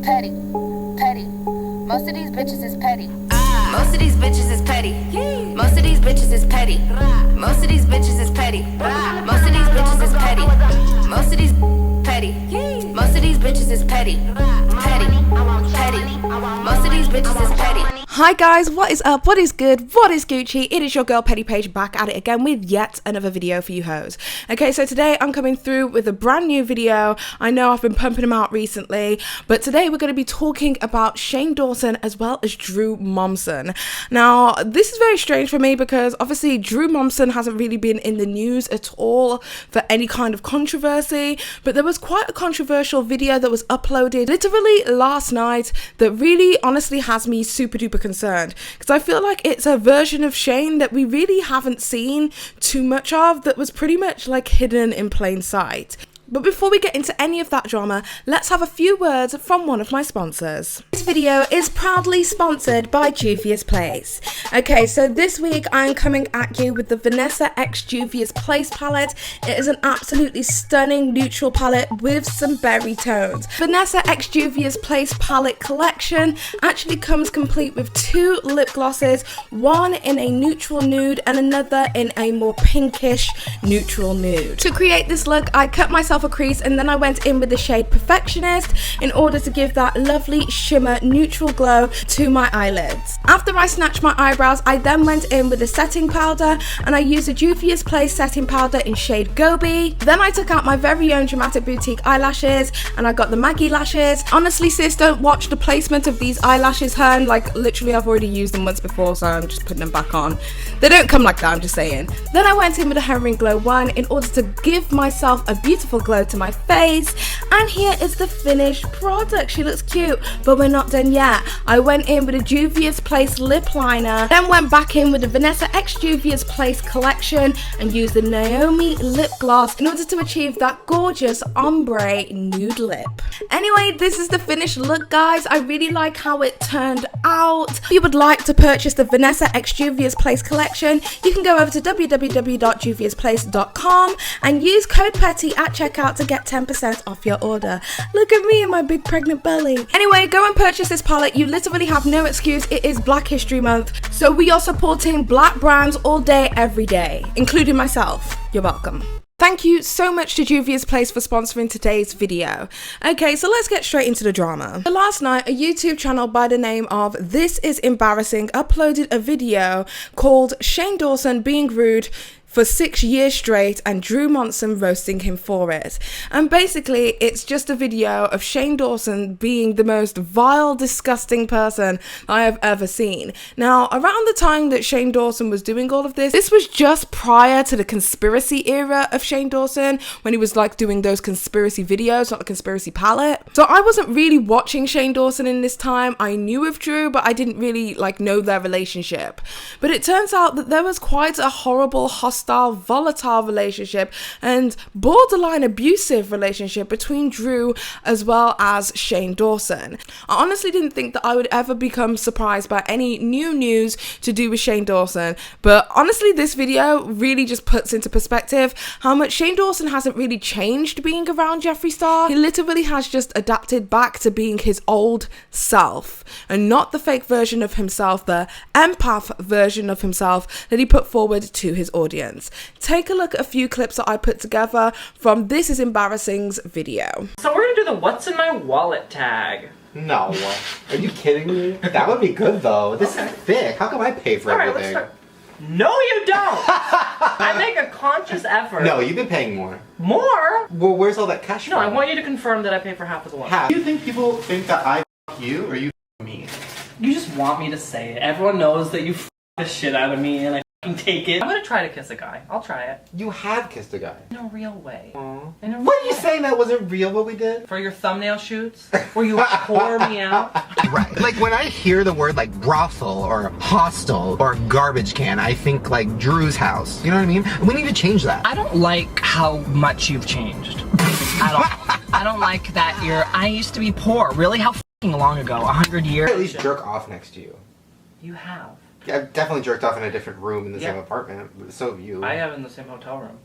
petty, petty. Most of these bitches is petty. Most of these bitches is petty. Most of these bitches is petty. Most of these bitches is petty. Most of these bitches is petty. Most of these petty. Most of these bitches is petty. Petty. Petty. Most of these bitches is petty. Hi guys, what is up? What is good? What is Gucci? It is your girl Petty Paige back at it again with yet another video for you hoes. Okay, so today I'm coming through with a brand new video. I know I've been pumping them out recently, but today we're going to be talking about Shane Dawson as well as Drew Monson. Now, this is very strange for me because obviously Drew Monson hasn't really been in the news at all for any kind of controversy, but there was quite a controversial video that was uploaded literally last night that really honestly has me super duper concerned, because I feel like it's a version of Shane that we really haven't seen too much of, that was pretty much like hidden in plain sight. But before we get into any of that drama, let's have a few words from one of my sponsors. This video is proudly sponsored by JUVIAS Place. Okay, so this week I'm coming at you with the Vanessa X JUVIAS Place palette. It is an absolutely stunning neutral palette with some berry tones. Vanessa X JUVIAS Place palette collection actually comes complete with two lip glosses, one in a neutral nude and another in a more pinkish neutral nude. To create this look, I cut myself a crease and then I went in with the shade Perfectionist in order to give that lovely shimmer neutral glow to my eyelids. After I snatched my eyebrows, I then went in with a setting powder and I used a JUVIAS Place setting powder in shade Gobi. Then I took out my very own Dramatic Boutique eyelashes and I got the Maggie lashes. Honestly sis, don't watch the placement of these eyelashes, hun. Like literally I've already used them once before, so I'm just putting them back on. They don't come like that, I'm just saying. Then I went in with a Herring Glow 1 in order to give myself a beautiful glow to my face, and here is the finished product. She looks cute, but we're not done yet. I went in with a JUVIAS Place lip liner, then went back in with the Vanessa X JUVIAS Place collection and used the Naomi lip gloss in order to achieve that gorgeous ombre nude lip. Anyway, this is the finished look, guys. I really like how it turned out. If you would like to purchase the Vanessa X JUVIAS Place collection, you can go over to www.juviasplace.com and use code PETTY at checkout to get 10% off your order. Look at me and my big pregnant belly. Anyway, go and purchase this palette. You literally have no excuse. It is Black History Month, so we are supporting black brands all day, every day, including myself. You're welcome. Thank you so much to JUVIAS Place for sponsoring today's video. Okay, so let's get straight into the drama. So last night, a YouTube channel by the name of This Is Embarrassing uploaded a video called Shane Dawson Being Rude for 6 years straight and Drew Monson roasting him for it. And basically it's just a video of Shane Dawson being the most vile, disgusting person I have ever seen. Now, around the time that Shane Dawson was doing all of this was just prior to the conspiracy era of Shane Dawson, when he was like doing those conspiracy videos, not the conspiracy palette. So I wasn't really watching Shane Dawson in this time. I knew of Drew, but I didn't really like know their relationship. But it turns out that there was quite a horrible, hostile, volatile relationship and borderline abusive relationship between Drew as well as Shane Dawson. I honestly didn't think that I would ever become surprised by any new news to do with Shane Dawson, but honestly this video really just puts into perspective how much Shane Dawson hasn't really changed being around Jeffree Star. He literally has just adapted back to being his old self and not the fake version of himself, the empath version of himself that he put forward to his audience. Take a look at a few clips that I put together from This Is Embarrassing's video. So we're gonna do the what's in my wallet tag. No. Are you kidding me? That would be good though. This is thick. How come I pay for everything? Let's start. No, you don't! I make a conscious effort. No, you've been paying more. More? Well, where's all that cash from? No, I want you to confirm that I pay for half of the wallet. How? Do you think people think that I f*** you or you f*** me? You just want me to say it. Everyone knows that you f*** the shit out of me and I take it. I'm gonna try to kiss a guy. I'll try it. You have kissed a guy. In a real way. Aww. In a real What are you way. saying? That wasn't real what we did? For your thumbnail shoots? Where you pour me out? Right. Like when I hear the word like brothel or hostel or garbage can, I think like Drew's house. You know what I mean? We need to change that. I don't like how much you've changed. At all. I don't like that I used to be poor. Really? How f***ing long ago? 100 years? I at least jerk off next to you. You have. Yeah, I've definitely jerked off in a different room in the same apartment, but so have you. I have in the same hotel room.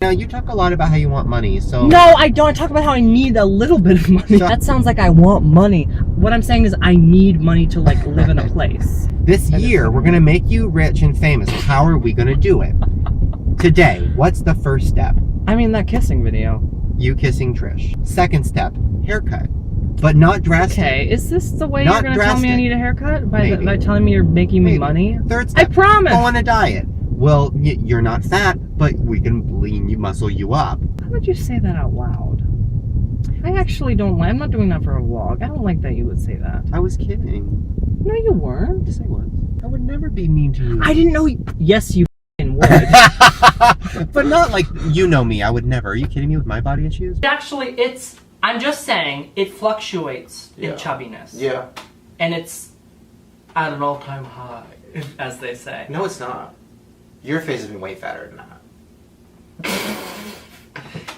Now, you talk a lot about how you want money, so... No, I don't. I talk about how I need a little bit of money. That sounds like I want money. What I'm saying is I need money to, like, live in a place. This year, we're gonna make you rich and famous. How are we gonna do it? Today, what's the first step? I mean, that kissing video. You kissing Trish. Second step, haircut. But not drastic. Okay, is this the way Not you're gonna tell me I drastic. need a haircut? By Maybe. telling me you're making me money? Third step, I promise! go on a diet. Well, you're not fat, but we can lean you, muscle you up. How would you say that out loud? I actually don't like. I'm not doing that for a vlog. I don't like that you would say that. I was kidding. No, you weren't. Yes, I was. I would never be mean to you. I didn't know. Yes, you f***ing would. But not like, you know me, I would never. Are you kidding me with my body issues? Actually, I'm just saying, it fluctuates in chubbiness. Yeah. And it's at an all-time high, as they say. No, it's not. Your face has been way fatter than that.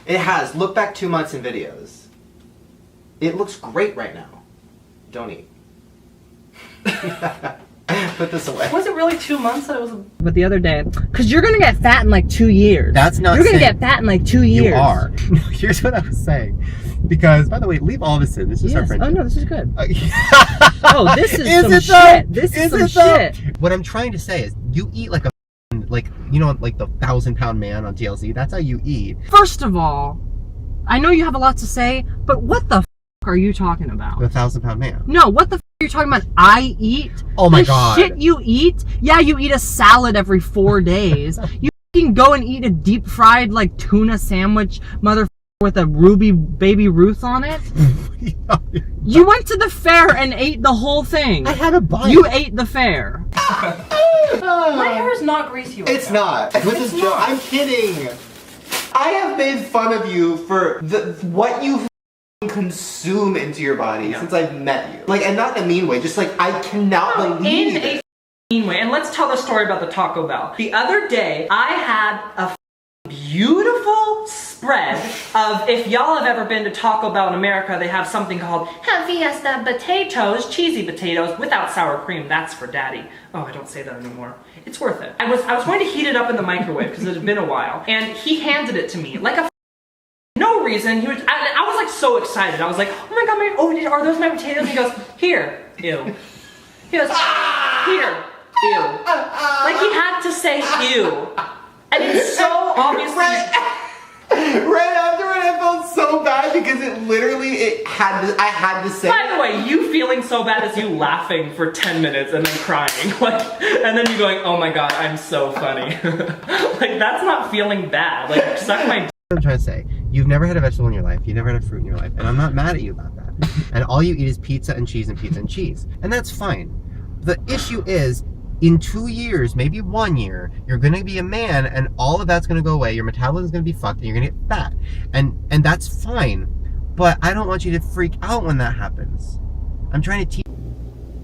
It has. Look back 2 months in videos. It looks great right now. Don't eat. Put this away. Was it really 2 months that it was But the other day, because you're gonna get fat in like 2 years. That's not You're gonna saying- get fat in like 2 years. You are. Here's what I was saying. Because, by the way, leave all this in. This is our Yes. friendship. Oh no, this is good. Oh, this is some it shit. This is some it shit. What I'm trying to say is, you eat like a, like, you know, like the 1,000-pound man on TLC. That's how you eat. First of all, I know you have a lot to say, but what the f are you talking about? The 1,000-pound man. No, what the f are you talking about? I eat? Oh my the God. shit you eat? Yeah, you eat a salad every 4 days. You can go and eat a deep fried like tuna sandwich, mother with a Ruby Baby Ruth on it. You went to the fair and ate the whole thing. I had a bite. You ate the fair. My hair is not greasy right It's now. not. This is joke. I'm kidding. I have made fun of you for what you consume into your body since I've met you. Like, and not in a mean way. Just like, I cannot believe In it. a mean way. And let's tell the story about the Taco Bell. The other day, I had a beautiful spread of, if y'all have ever been to Taco Bell in America, they have something called Fiesta potatoes, cheesy potatoes without sour cream. That's for daddy. Oh, I don't say that anymore. It's worth it. I was going to heat it up in the microwave because it had been a while, and he handed it to me like a no reason. I was like so excited. I was like, oh my god, are those my potatoes? He goes, here, ew. He goes, here, ew. Like he had to say ew. And it's so obviously... Right after it, I felt so bad because it literally, I had to say. By the way, you feeling so bad is you laughing for 10 minutes and then crying. Like, and then you going, oh my god, I'm so funny. Like, that's not feeling bad. Like, suck my d. I'm trying to say, you've never had a vegetable in your life, you've never had a fruit in your life, and I'm not mad at you about that. And all you eat is pizza and cheese and pizza and cheese. And that's fine. The issue is, in 2 years, maybe 1 year, you're gonna be a man and all of that's gonna go away, your metabolism's gonna be fucked and you're gonna get fat. And that's fine. But I don't want you to freak out when that happens. I'm trying to teach.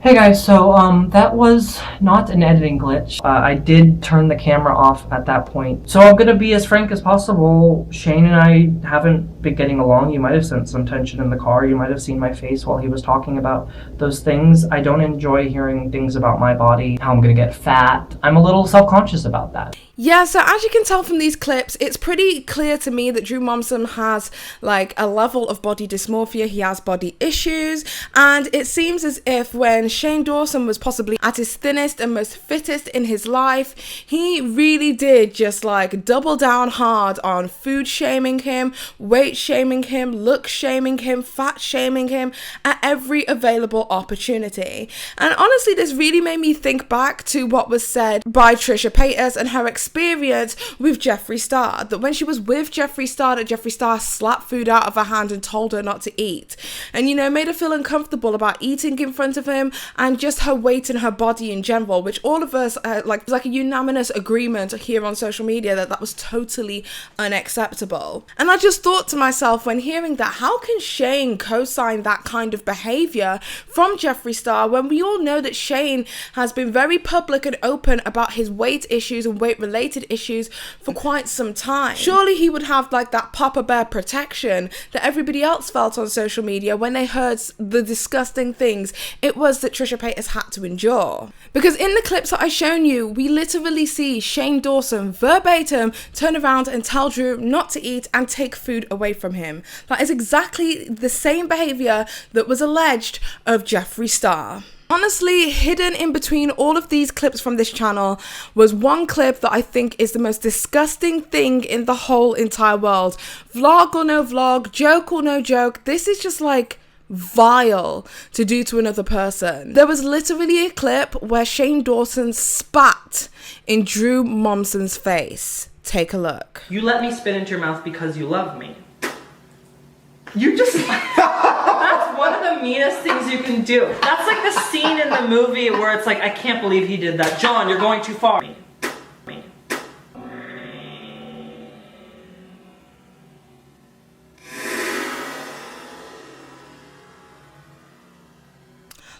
Hey guys, so that was not an editing glitch. I did turn the camera off at that point. So I'm gonna be as frank as possible. Shane and I haven't been getting along. You might have sensed some tension in the car. You might have seen my face while he was talking about those things. I don't enjoy hearing things about my body, how I'm gonna get fat. I'm a little self-conscious about that. Yeah, so as you can tell from these clips, it's pretty clear to me that Drew Monson has like a level of body dysmorphia. He has body issues, and it seems as if when Shane Dawson was possibly at his thinnest and most fittest in his life, he really did just like double down hard on food shaming him, weight shaming him, look shaming him, fat shaming him at every available opportunity. And honestly, this really made me think back to what was said by Trisha Paytas and her experience with Jeffree Star, that when she was with Jeffree Star, that Jeffree Star slapped food out of her hand and told her not to eat, and, you know, made her feel uncomfortable about eating in front of him, and just her weight and her body in general, which all of us like a unanimous agreement here on social media that was totally unacceptable. And I just thought to myself when hearing that, how can Shane co-sign that kind of behavior from Jeffree Star when we all know that Shane has been very public and open about his weight issues and weight related related issues for quite some time. Surely he would have like that Papa Bear protection that everybody else felt on social media when they heard the disgusting things it was that Trisha Paytas had to endure. Because in the clips that I've shown you, we literally see Shane Dawson verbatim turn around and tell Drew not to eat and take food away from him. That is exactly the same behavior that was alleged of Jeffree Star. Honestly, hidden in between all of these clips from this channel was one clip that I think is the most disgusting thing in the whole entire world. Vlog or no vlog, joke or no joke, this is just like vile to do to another person. There was literally a clip where Shane Dawson spat in Drew Monson's face. Take a look. You let me spit into your mouth because you love me. You just... That's one of the meanest things you can do. That's like the scene in the movie where it's like, I can't believe he did that. John, you're going too far.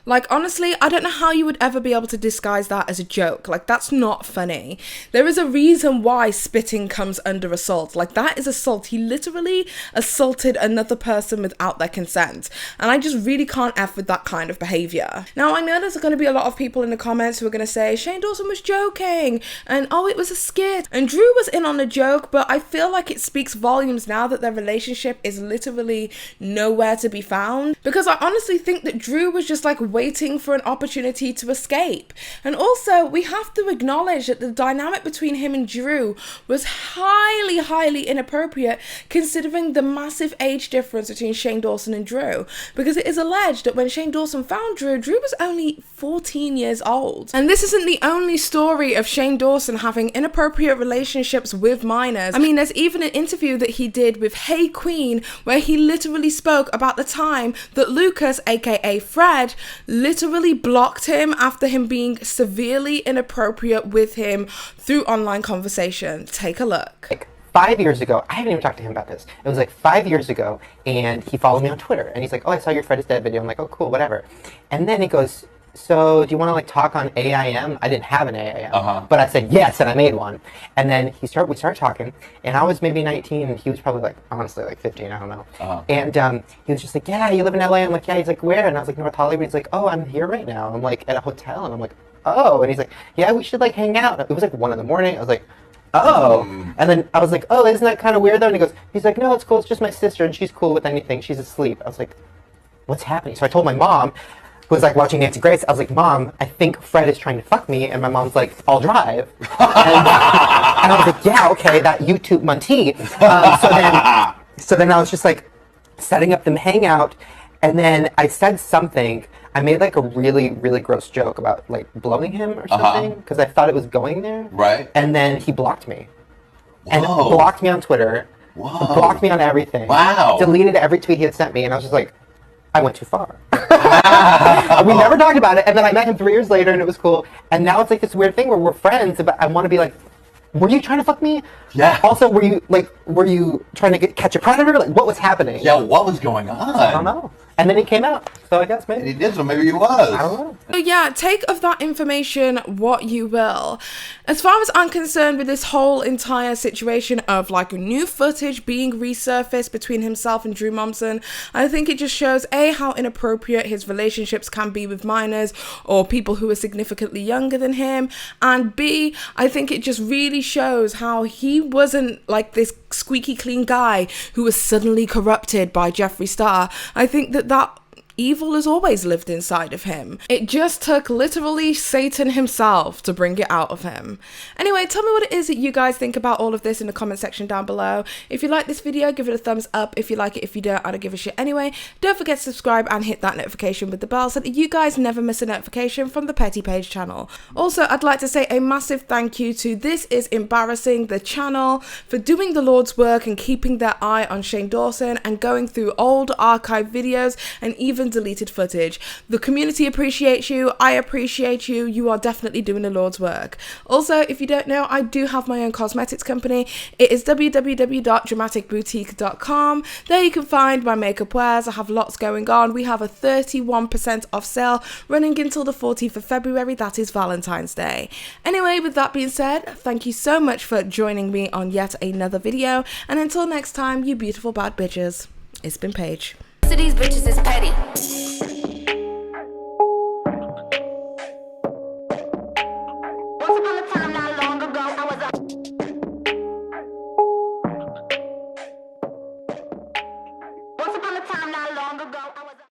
Like, honestly, I don't know how you would ever be able to disguise that as a joke. Like, that's not funny. There is a reason why spitting comes under assault. Like, that is assault. He literally assaulted another person without their consent. And I just really can't F with that kind of behavior. Now, I know there's going to be a lot of people in the comments who are going to say, Shane Dawson was joking. And, oh, it was a skit. And Drew was in on the joke, but I feel like it speaks volumes now that their relationship is literally nowhere to be found. Because I honestly think that Drew was just, like, waiting for an opportunity to escape. And also, we have to acknowledge that the dynamic between him and Drew was highly inappropriate considering the massive age difference between Shane Dawson and Drew. Because it is alleged that when Shane Dawson found Drew, Drew was only 14 years old. And this isn't the only story of Shane Dawson having inappropriate relationships with minors. I mean, there's even an interview that he did with Hey Queen where he literally spoke about the time that Lucas, aka Fred, literally blocked him after him being severely inappropriate with him through online conversation. Take a look. Like 5 years ago, I haven't even talked to him about this. It was like 5 years ago, and he followed me on Twitter, and he's like, oh, I saw your Fred is Dead video. I'm like, oh, cool, whatever. And then he goes, so do you want to like talk on AIM? I didn't have an AIM, but I said yes, and I made one. And then we started talking, and I was maybe 19, and he was probably like, honestly, like 15, I don't know. And he was just like, yeah, you live in LA? I'm like, yeah. He's like, where? And I was like, North Hollywood. He's like, oh, I'm here right now. I'm like at a hotel, and I'm like, oh. And he's like, yeah, we should like hang out. It was like 1 a.m. I was like, oh. And then I was like, oh, isn't that kind of weird though? And he's like, no, it's cool. It's just my sister, and she's cool with anything. She's asleep. I was like, what's happening? So I told my mom, who was like watching Nancy Grace, I was like, Mom, I think Fred is trying to fuck me. And my mom's like, I'll drive. And I was like, yeah, okay, that YouTube Monty. So then I was just like setting up them hangout. And then I said something. I made like a really gross joke about like blowing him or something because I thought it was going there. Right. And then he blocked me. And blocked me on Twitter. Whoa. Blocked me on everything. Wow. Deleted every tweet he had sent me. And I was just like, I went too far. We never talked about it, and then I met him 3 years later, and it was cool. And now it's like this weird thing where we're friends, but I want to be like, were you trying to fuck me? Yeah. Also, were you trying to catch a predator? Like, what was happening? Yeah, what was going on? I don't know. And then he came out, so I guess maybe. And he did, so maybe he was. I don't know. So yeah, take of that information what you will. As far as I'm concerned with this whole entire situation of like new footage being resurfaced between himself and Drew Monson, I think it just shows A, how inappropriate his relationships can be with minors or people who are significantly younger than him, and B, I think it just really shows how he wasn't like this squeaky clean guy who was suddenly corrupted by Jeffree Star. I think that evil has always lived inside of him. It just took literally Satan himself to bring it out of him. Anyway, tell me what it is that you guys think about all of this in the comment section down below. If you like this video, give it a thumbs up. If you like it, if you don't, I don't give a shit anyway. Don't forget to subscribe and hit that notification with the bell so that you guys never miss a notification from the Petty Paige channel. Also, I'd like to say a massive thank you to This Is Embarrassing, the channel, for doing the Lord's work and keeping their eye on Shane Dawson and going through old archive videos and even and deleted footage. The community appreciates you. I appreciate you. You are definitely doing the Lord's work. Also, if you don't know, I do have my own cosmetics company. It is www.dramaticboutique.com. There you can find my makeup wares. I have lots going on. We have a 31% off sale running until the 14th of February. That is Valentine's Day. Anyway, with that being said, thank you so much for joining me on yet another video. And until next time, you beautiful bad bitches, it's been Paige. Most of these bitches is petty.